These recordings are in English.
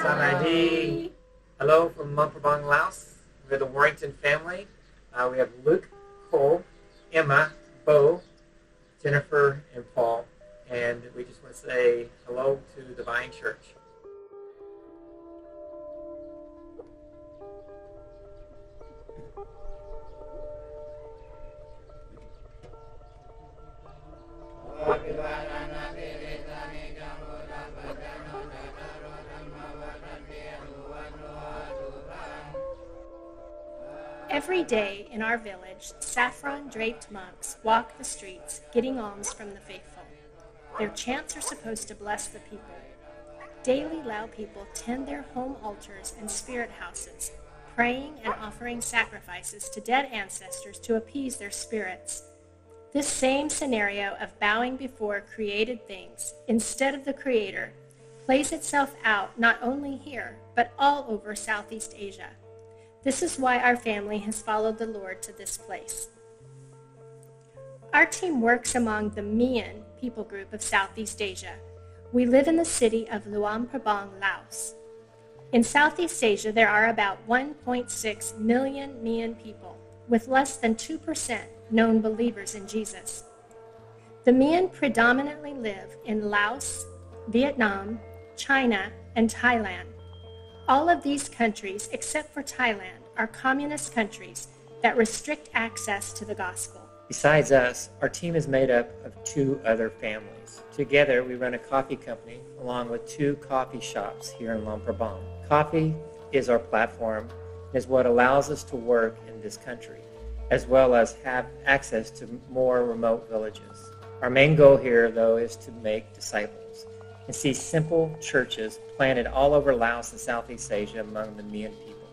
Hi. Hello from Luang Prabang, Laos. We're the Warrington family. We have Luke, Cole, Emma, Bo, Jennifer, and Paul. And we just want to say hello to the Vine Church. Every day in our village, saffron-draped monks walk the streets, getting alms from the faithful. Their chants are supposed to bless the people. Daily Lao people tend their home altars and spirit houses, praying and offering sacrifices to dead ancestors to appease their spirits. This same scenario of bowing before created things instead of the Creator plays itself out not only here, but all over Southeast Asia. This is why our family has followed the Lord to this place. Our team works among the Mian people group of Southeast Asia. We live in the city of Luang Prabang, Laos. In Southeast Asia, there are about 1.6 million Mian people, with less than 2% known believers in Jesus. The Mian predominantly live in Laos, Vietnam, China, and Thailand. All of these countries, except for Thailand, are communist countries that restrict access to the gospel. Besides us, our team is made up of 2 other families. Together, we run a coffee company along with 2 coffee shops here in Luang Prabang. Coffee is our platform and is what allows us to work in this country, as well as have access to more remote villages. Our main goal here, though, is to make disciples and see simple churches planted all over Laos and Southeast Asia among the Mian people.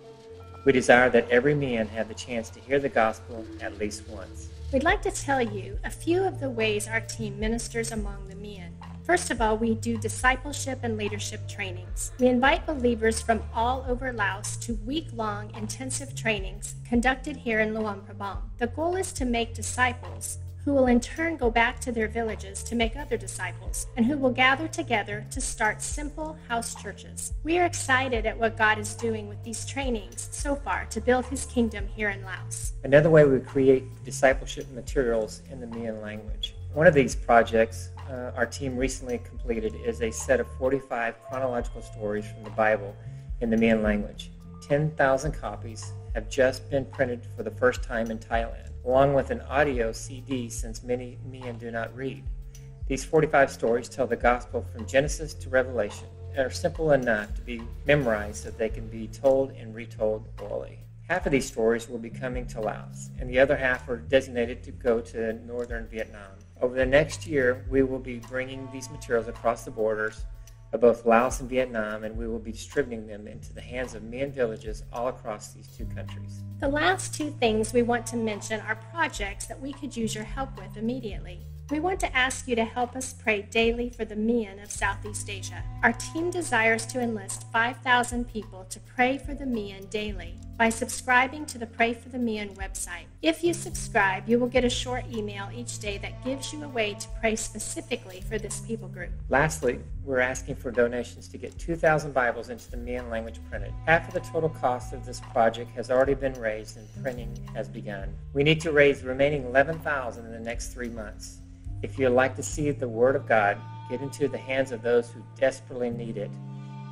We desire that every Mian have the chance to hear the gospel at least once. We'd like to tell you a few of the ways our team ministers among the Mian. First of all, we do discipleship and leadership trainings. We invite believers from all over Laos to week-long intensive trainings conducted here in Luang Prabang. The goal is to make disciples who will in turn go back to their villages to make other disciples, and who will gather together to start simple house churches. We are excited at what God is doing with these trainings so far to build His kingdom here in Laos. Another way we create discipleship materials in the Mian language. One of these projects our team recently completed is a set of 45 chronological stories from the Bible in the Mian language. 10,000 copies have just been printed for the first time in Thailand, along with an audio CD since many Mian do not read. These 45 stories tell the gospel from Genesis to Revelation and are simple enough to be memorized so they can be told and retold orally. Half of these stories will be coming to Laos, and the other half are designated to go to northern Vietnam. Over the next year, we will be bringing these materials across the borders of both Laos and Vietnam, and we will be distributing them into the hands of Mian villages all across these 2 countries. The last 2 things we want to mention are projects that we could use your help with immediately. We want to ask you to help us pray daily for the Mian of Southeast Asia. Our team desires to enlist 5,000 people to pray for the Mian daily by subscribing to the Pray for the Mian website. If you subscribe, you will get a short email each day that gives you a way to pray specifically for this people group. Lastly, we're asking for donations to get 2,000 Bibles into the Mian language printed. Half of the total cost of this project has already been raised and printing has begun. We need to raise the remaining 11,000 in the next 3 months. If you'd like to see the Word of God get into the hands of those who desperately need it,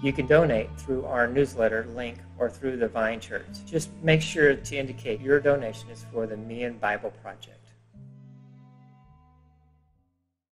you can donate through our newsletter link or through the Vine Church. Just make sure to indicate your donation is for the Mian Bible Project.